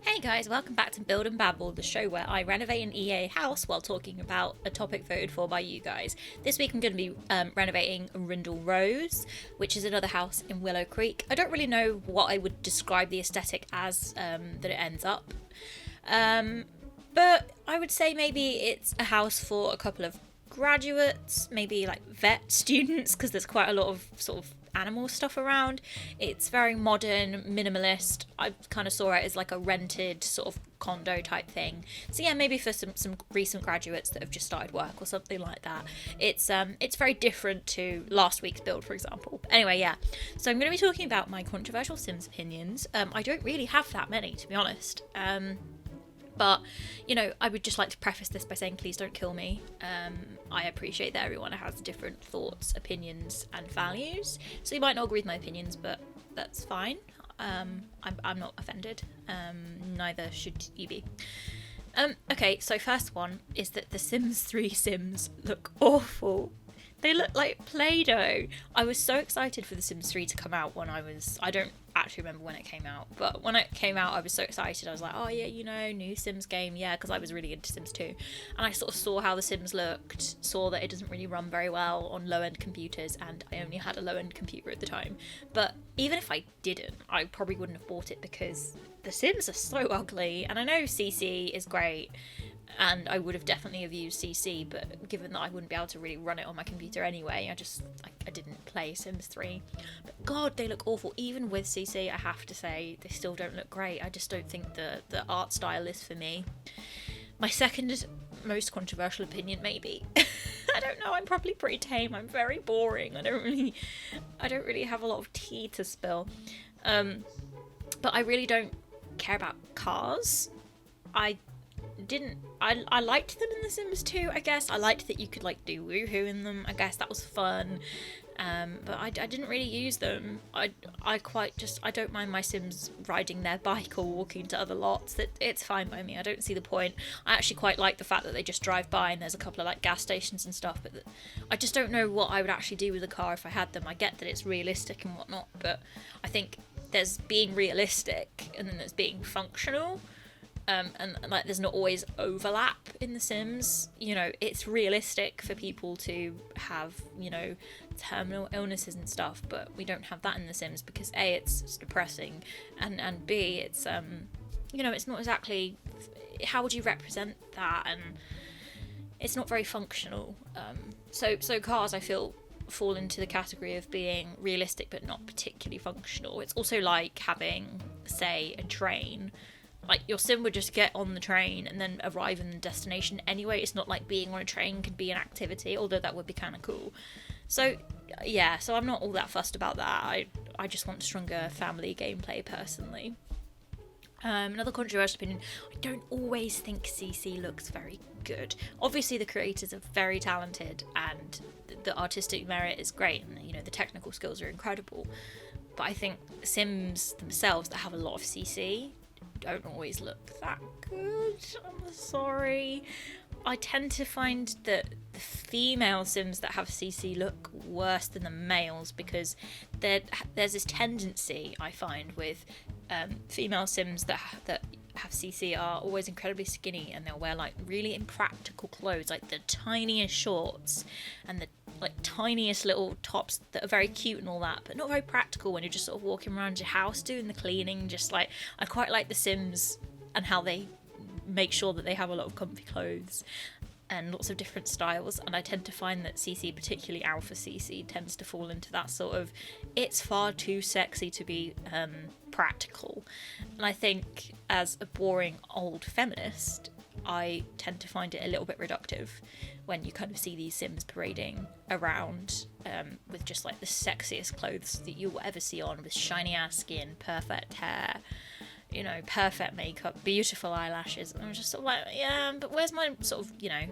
Hey guys, welcome back to Build and Babble, the show where I renovate an EA house while talking about a topic voted for by you guys. This week I'm going to be renovating Rindle Rose, which is another house in Willow Creek. I don't really know what I would describe the aesthetic as that it ends up, but I would say maybe it's a house for a couple of graduates, maybe like vet students, because there's quite a lot of sort of animal stuff around. It's very modern, minimalist. I kind of saw it as like a rented sort of condo type thing. So yeah, maybe for some recent graduates that have just started work or something like that. It's very different to last week's build, for example. Anyway, yeah. So I'm going to be talking about my controversial Sims opinions. I don't really have that many, to be honest. But, you know, I would just like to preface this by saying please don't kill me. I appreciate that everyone has different thoughts, opinions, and values. So you might not agree with my opinions, but that's fine. I'm not offended. Neither should you be. Okay, so first one is that the Sims 3 Sims look awful. They look like Play-Doh. I was so excited for The Sims 3 to come out when I don't actually remember when it came out, but when it came out I was so excited. I was like, oh yeah, you know, new Sims game, yeah, because I was really into Sims 2. And I sort of saw how The Sims looked, saw that it doesn't really run very well on low-end computers, and I only had a low-end computer at the time. But even if I didn't, I probably wouldn't have bought it because The Sims are so ugly, and I know CC is great, and I would have definitely have used CC, but given that I wouldn't be able to really run it on my computer anyway, I didn't play Sims 3. But god, they look awful. Even with CC, I have to say, they still don't look great. I just don't think the art style is for me. My second most controversial opinion, maybe. I don't know, I'm probably pretty tame. I'm very boring. I don't really have a lot of tea to spill. But I really don't care about cars. I liked them in The Sims 2, I guess. I liked that you could like do woohoo in them. I guess that was fun. But I didn't really use them. I don't mind my Sims riding their bike or walking to other lots. It's fine by me. I don't see the point. I actually quite like the fact that they just drive by and there's a couple of like gas stations and stuff, but I just don't know what I would actually do with a car if I had them. I get that it's realistic and whatnot, but I think there's being realistic and then there's being functional. And like there's not always overlap in The Sims. You know, it's realistic for people to have, you know, terminal illnesses and stuff, but we don't have that in The Sims because A, it's depressing, and B, it's you know, it's not exactly, how would you represent that, and it's not very functional. So cars, I feel, fall into the category of being realistic but not particularly functional. It's also like having, say, a train. Like, your sim would just get on the train and then arrive in the destination anyway. It's not like being on a train could be an activity, although that would be kind of cool. So, yeah, so I'm not all that fussed about that. I just want stronger family gameplay, personally. Another controversial opinion, I don't always think CC looks very good. Obviously, the creators are very talented and the artistic merit is great and, you know, the technical skills are incredible. But I think Sims themselves that have a lot of CC don't always look that good. I'm sorry. I tend to find that the female Sims that have CC look worse than the males because there's this tendency I find with female Sims that have CC are always incredibly skinny and they'll wear like really impractical clothes, like the tiniest shorts and the like tiniest little tops that are very cute and all that, but not very practical when you're just sort of walking around your house doing the cleaning. Just like, I quite like The Sims and how they make sure that they have a lot of comfy clothes and lots of different styles, and I tend to find that CC, particularly Alpha CC, tends to fall into that sort of, it's far too sexy to be practical. And I think as a boring old feminist, I tend to find it a little bit reductive when you kind of see these Sims parading around with just like the sexiest clothes that you'll ever see on, with shiny ass skin, perfect hair, you know, perfect makeup, beautiful eyelashes. And I'm just sort of like, yeah, but where's my sort of, you know,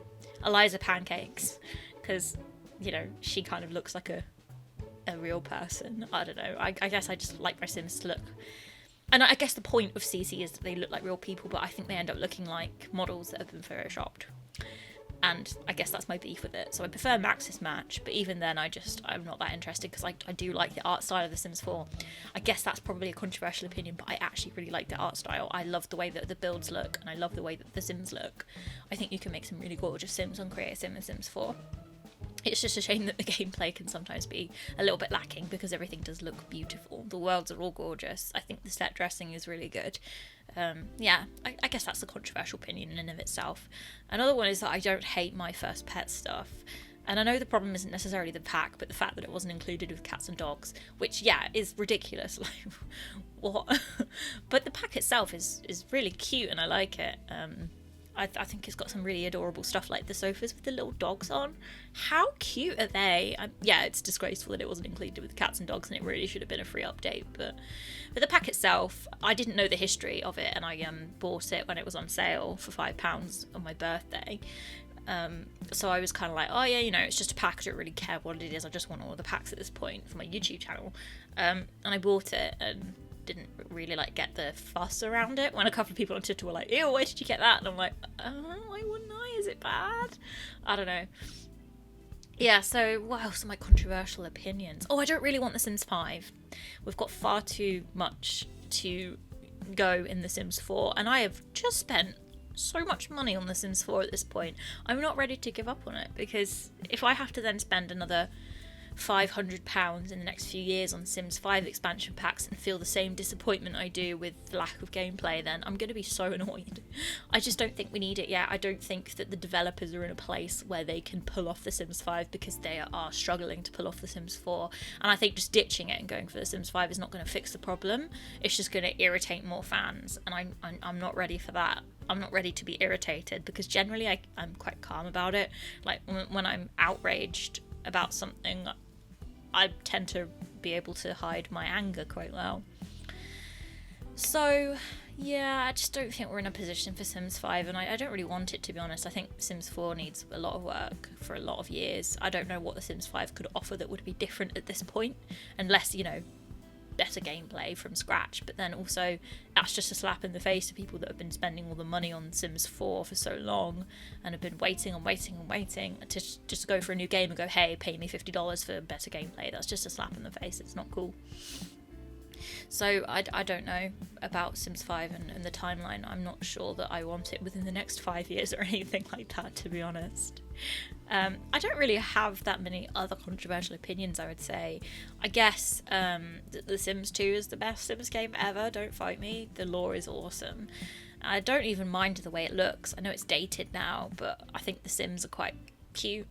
Eliza Pancakes? Because, you know, she kind of looks like a real person. I don't know. I guess I just like my Sims to look. And I guess the point of CC is that they look like real people, but I think they end up looking like models that have been photoshopped. and I guess that's my beef with it. So I prefer Maxis Match, but even then I'm not that interested, because I do like the art style of The Sims 4. I guess that's probably a controversial opinion, but I actually really like the art style. I love the way that the builds look, and I love the way that the Sims look. I think you can make some really gorgeous Sims on Create a Sim in Sims 4. It's just a shame that the gameplay can sometimes be a little bit lacking, because everything does look beautiful. The worlds are all gorgeous. I think the set dressing is really good. I guess that's a controversial opinion in and of itself. Another one is that I don't hate My First Pet stuff. And I know the problem isn't necessarily the pack, but the fact that it wasn't included with cats and dogs, which, is ridiculous. Like, what? But the pack itself is really cute, and I like it. I think it's got some really adorable stuff, like the sofas with the little dogs on. How cute are they? It's disgraceful that it wasn't included with cats and dogs, and it really should have been a free update. But the pack itself, I didn't know the history of it, and I bought it when it was on sale for £5 on my birthday. So I was kind of like, it's just a pack. I don't really care what it is. I just want all the packs at this point for my YouTube channel. And I bought it and didn't really get the fuss around it, when a couple of people on Twitter were like, ew, where did you get that? And I'm like, why wouldn't I? Is it bad? I don't know. So what else are my controversial opinions? I don't really want The Sims 5. We've got far too much to go in The Sims 4, and I have just spent so much money on The Sims 4 at this point. I'm not ready to give up on it, because if I have to then spend another £500 in the next few years on Sims 5 expansion packs and feel the same disappointment I do with the lack of gameplay, then I'm going to be so annoyed. I just don't think we need it yet. I don't think that the developers are in a place where they can pull off The Sims 5, because they are struggling to pull off The Sims 4. And I think just ditching it and going for The Sims 5 is not going to fix the problem. It's just going to irritate more fans, and I'm not ready for that. I'm not ready to be irritated, because generally I'm quite calm about it. Like, when I'm outraged about something, I tend to be able to hide my anger quite well. So, I just don't think we're in a position for Sims 5, and I don't really want it, to be honest. I think Sims 4 needs a lot of work for a lot of years. I don't know what the Sims 5 could offer that would be different at this point, unless, better gameplay from scratch. But then also, that's just a slap in the face to people that have been spending all the money on Sims 4 for so long, and have been waiting to just go for a new game and go, hey, pay me $50 for better gameplay. That's just a slap in the face. It's not cool. So I don't know about Sims 5 and the timeline. I'm not sure that I want it within the next 5 years or anything like that, to be honest. I don't really have that many other controversial opinions, I would say. I guess The Sims 2 is the best Sims game ever. Don't fight me. The lore is awesome. I don't even mind the way it looks. I know it's dated now, but I think the Sims are quite cute.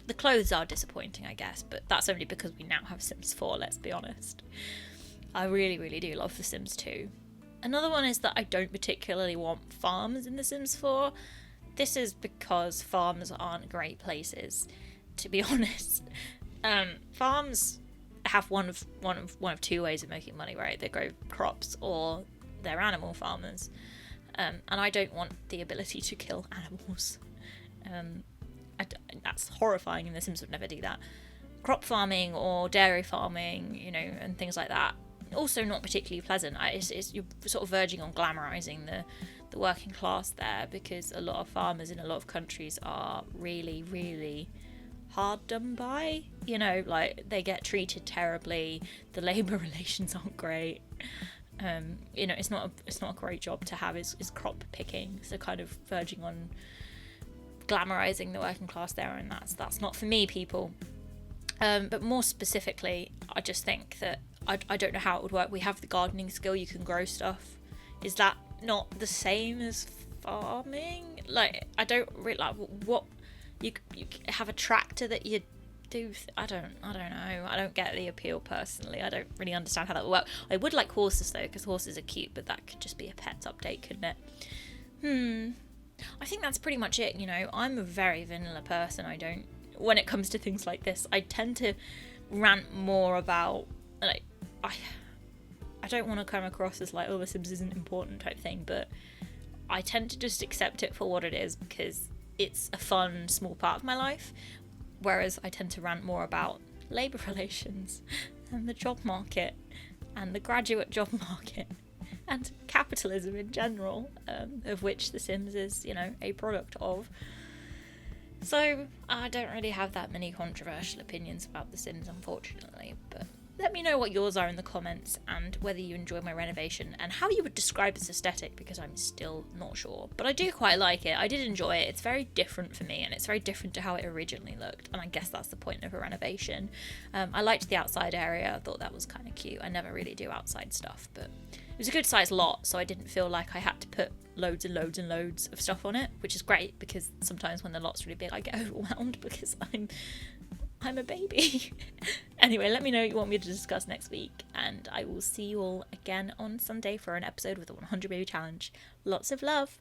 The clothes are disappointing, I guess, but that's only because we now have Sims 4, let's be honest. I really, really do love The Sims 2. Another one is that I don't particularly want farms in The Sims 4. This is because farms aren't great places, to be honest. Farms have one of two ways of making money, right? They grow crops, or they're animal farmers. And I don't want the ability to kill animals. That's horrifying, and The Sims would never do that. Crop farming or dairy farming, and things like that, also not particularly pleasant. You're sort of verging on glamorizing the working class there, because a lot of farmers in a lot of countries are really, really hard done by. They get treated terribly. The labour relations aren't great. It's not a great job to have. Is crop picking. So kind of verging on glamorizing the working class there, and that's not for me, people. But more specifically, I just think that I don't know how it would work. We have the gardening skill, you can grow stuff. Is that not the same as farming? I don't really what you have a tractor that you do. I don't know. I don't get the appeal personally. I don't really understand how that would work. I would like horses though, because horses are cute, but that could just be a pets update, couldn't it? I think that's pretty much it. I'm a very vanilla person. When it comes to things like this, I tend to rant more about, I don't want to come across as The Sims isn't important type thing, but I tend to just accept it for what it is, because it's a fun, small part of my life, whereas I tend to rant more about labour relations, and the job market, and the graduate job market, and capitalism in general, of which The Sims is, a product of. So, I don't really have that many controversial opinions about The Sims, unfortunately, but let me know what yours are in the comments and whether you enjoy my renovation and how you would describe this aesthetic, because I'm still not sure. But I do quite like it. I did enjoy it. It's very different for me, and it's very different to how it originally looked, and I guess that's the point of a renovation. I liked the outside area. I thought that was kind of cute. I never really do outside stuff, but it was a good sized lot, so I didn't feel like I had to put loads and loads and loads of stuff on it, which is great, because sometimes when the lot's really big I get overwhelmed because I'm a baby. Anyway, let me know what you want me to discuss next week, and I will see you all again on Sunday for an episode with the 100 Baby Challenge. Lots of love.